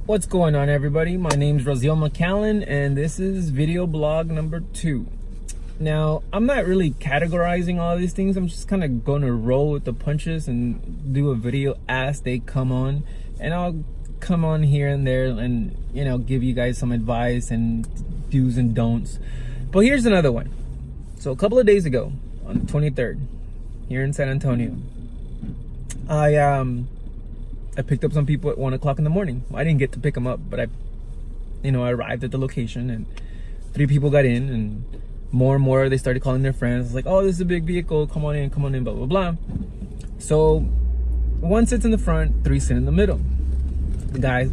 What's going on, everybody? My name's Raziel McCallan, and this is video blog number 2. Now, I'm not really categorizing all these things. I'm just kind of going to roll with the punches and do a video as they come on. And I'll come on here and there and, give you guys some advice and do's and don'ts. But here's another one. So a couple of days ago, on the 23rd, here in San Antonio, I picked up some people at 1 o'clock in the morning. I didn't get to pick them up, but I arrived at the location and 3 people got in, and more, they started calling their friends. Like, oh, this is a big vehicle. Come on in, blah, blah, blah. So 1 sits in the front, 3 sit in the middle. The guy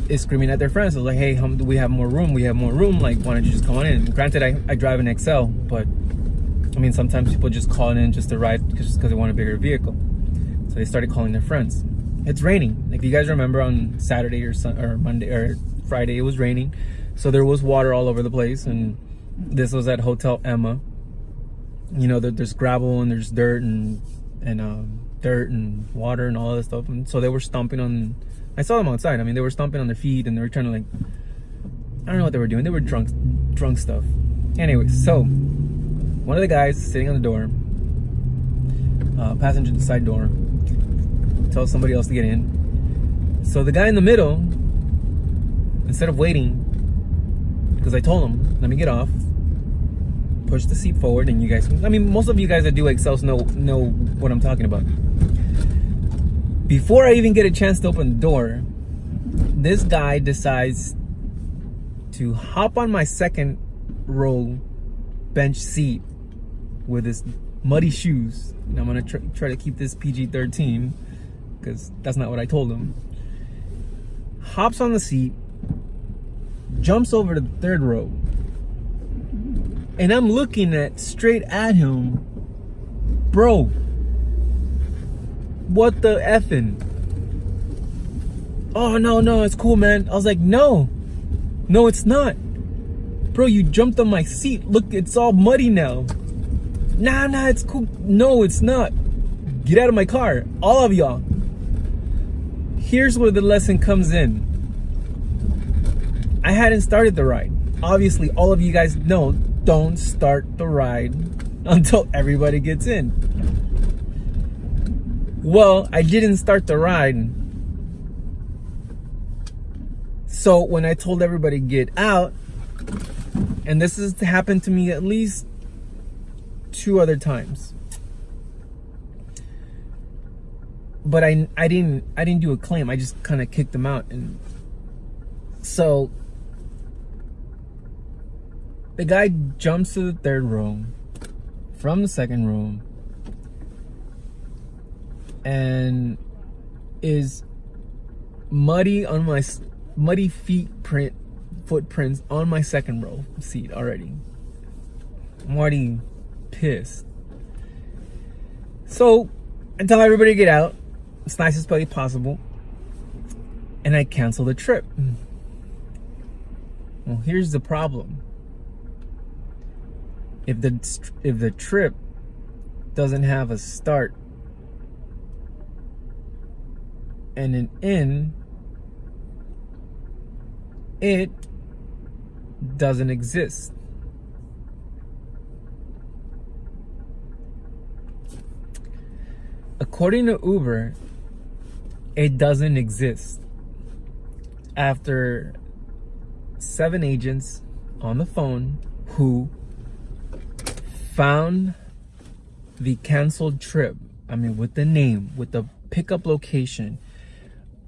is screaming at their friends. I was like, hey, do we have more room? We have more room. Like, why don't you just come on in? Granted, I drive an XL, but sometimes people just call in just to ride just because they want a bigger vehicle. So they started calling their friends. It's raining. If you guys remember, on Saturday or Monday or Friday, it was raining, so there was water all over the place. And this was at Hotel Emma. There's gravel and there's dirt and dirt and water and all that stuff. And so they were stomping on. I saw them outside. They were stomping on their feet and they were trying to, I don't know what they were doing. They were drunk stuff. Anyway, so one of the guys sitting on the door, passenger side door, tells somebody else to get in. So the guy in the middle, instead of waiting, because I told him, let me get off, push the seat forward, and you guys, most of you guys that do XLs know what I'm talking about. Before I even get a chance to open the door, this guy decides to hop on my second row bench seat with his muddy shoes. And I'm gonna try to keep this PG-13, because that's not what I told him. Hops on the seat, jumps over to the third row, and I'm looking straight at him. Bro, what the effing? Oh, no, it's cool, man. I was like, no, it's not. Bro, you jumped on my seat. Look, it's all muddy now. Nah, it's cool. No, it's not. Get out of my car, all of y'all. Here's where the lesson comes in. I hadn't started the ride. Obviously, all of you guys know, don't start the ride until everybody gets in. Well, I didn't start the ride. So when I told everybody get out, and this has happened to me at least 2 other times. But I didn't do a claim. I just kind of kicked them out. And so the guy jumps to the third row from the second row and is muddy footprints on my second row seat already. I'm already pissed. So I tell everybody to get out as nicest way possible, and I cancel the trip. Well, here's the problem. If the trip doesn't have a start and an end, it doesn't exist. According to Uber, it doesn't exist. After 7 agents on the phone who found the canceled trip, with the name, with the pickup location,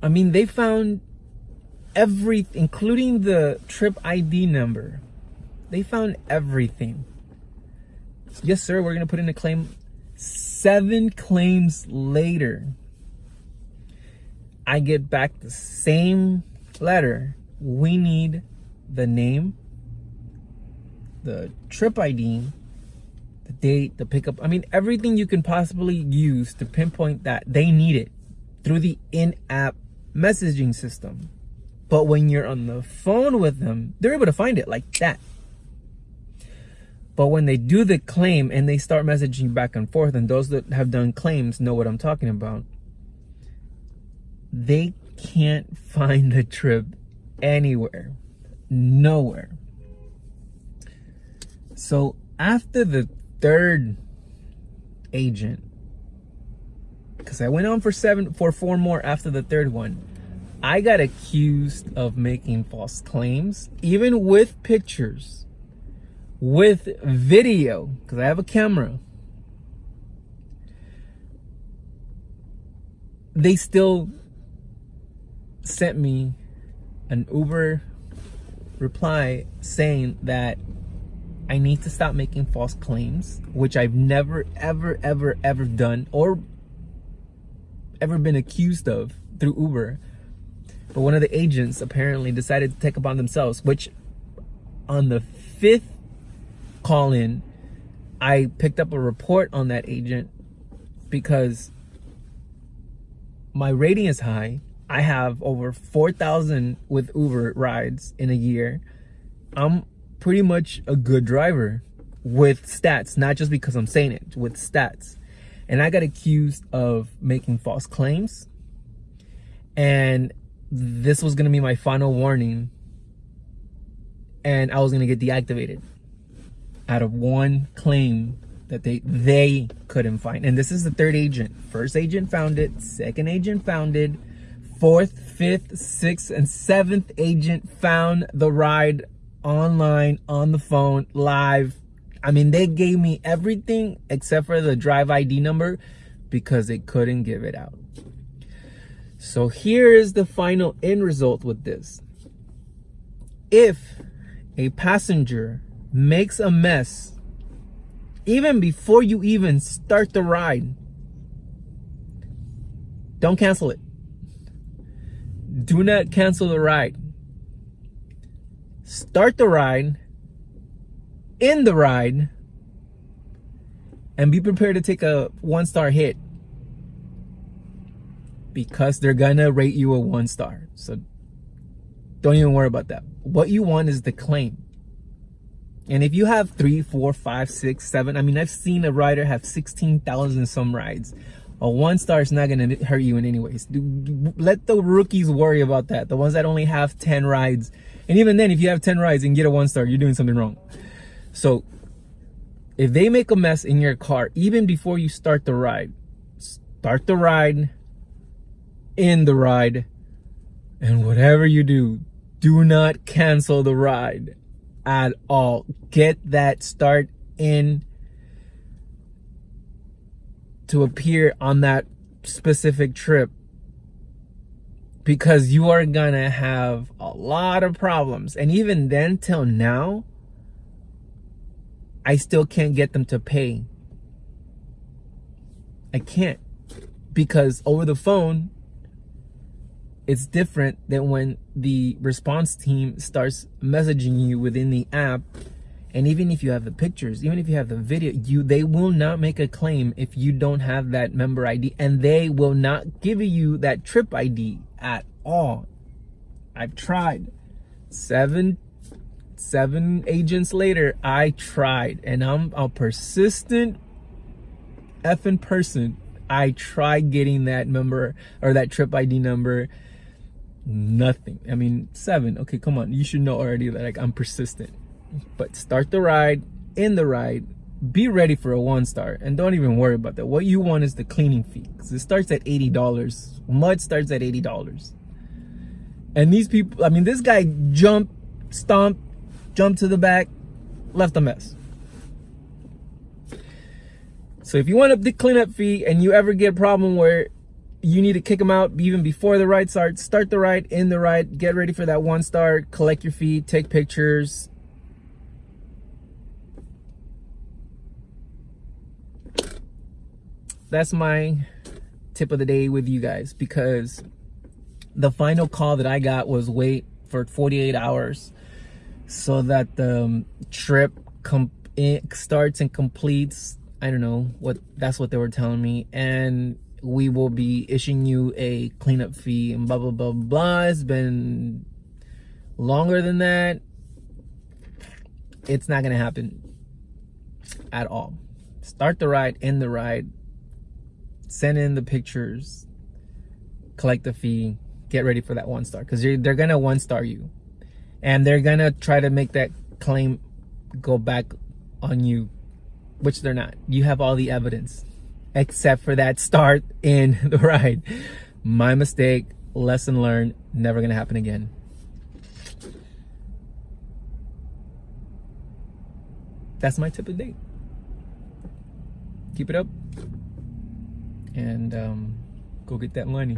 they found everything, including the trip ID number. They found everything. Yes, sir, we're gonna put in a claim. 7 claims later, I get back the same letter. We need the name, the trip ID, the date, the pickup. Everything you can possibly use to pinpoint that they need it through the in-app messaging system. But when you're on the phone with them, they're able to find it like that. But when they do the claim and they start messaging back and forth, and those that have done claims know what I'm talking about, they can't find the trip anywhere. Nowhere. So after the third agent, because I went on for 4 more after the third one, I got accused of making false claims, even with pictures, with video, because I have a camera. They still sent me an Uber reply saying that I need to stop making false claims, which I've never, ever, ever, ever done or ever been accused of through Uber. But one of the agents apparently decided to take upon themselves, which on the 5th call-in, I picked up a report on that agent because my rating is high. I have over 4,000 with Uber rides in a year. I'm pretty much a good driver with stats, not just because I'm saying it, with stats. And I got accused of making false claims. And this was going to be my final warning. And I was going to get deactivated out of one claim that they couldn't find. And this is the third agent. First agent found it. Second agent found it. Fourth, fifth, sixth, and seventh agent found the ride online, on the phone, live. I mean, they gave me everything except for the drive ID number because they couldn't give it out. So here is the final end result with this. If a passenger makes a mess even before you even start the ride, don't cancel it. Do not cancel the ride. Start the ride, end the ride, and be prepared to take a 1-star hit because they're gonna rate you a 1-star. So don't even worry about that. What you want is the claim. And if you have 3, 4, 5, 6, 7, I mean, I've seen a rider have 16,000 some rides. A 1-star is not going to hurt you in any ways. Let the rookies worry about that. The ones that only have 10 rides. And even then, if you have 10 rides and get a 1-star, you're doing something wrong. So if they make a mess in your car, even before you start the ride, end the ride, and whatever you do, do not cancel the ride at all. Get that start in to appear on that specific trip, because you are gonna have a lot of problems. And even then, till now, I still can't get them to pay. I can't, because over the phone it's different than when the response team starts messaging you within the app. And even if you have the pictures, even if you have the video, they will not make a claim if you don't have that member ID, and they will not give you that trip ID at all. I've tried. Seven agents later, I tried, and I'm a persistent effing person. I tried getting that member or that trip ID number. Nothing. I mean, 7. Okay, come on. You should know already that, like, I'm persistent. But start the ride, end the ride, be ready for a 1-star, and don't even worry about that. What you want is the cleaning fee, because it starts at $80. Mud starts at $80. And these people, I mean, this guy jumped to the back, left a mess. So if you want the cleanup fee and you ever get a problem where you need to kick them out even before the ride starts, start the ride, end the ride, get ready for that 1-star, collect your fee, take pictures. That's my tip of the day with you guys, because the final call that I got was wait for 48 hours so that the trip starts and completes. I don't know what, that's what they were telling me. And we will be issuing you a cleanup fee and blah, blah, blah, blah. It's been longer than that. It's not going to happen at all. Start the ride, end the ride, send in the pictures, collect the fee, get ready for that 1-star, because they're gonna 1-star you, and they're gonna try to make that claim go back on you, which they're not. You have all the evidence except for that start in the ride. My mistake, lesson learned, never gonna happen again. That's my tip of the day. Keep it up and go get that money.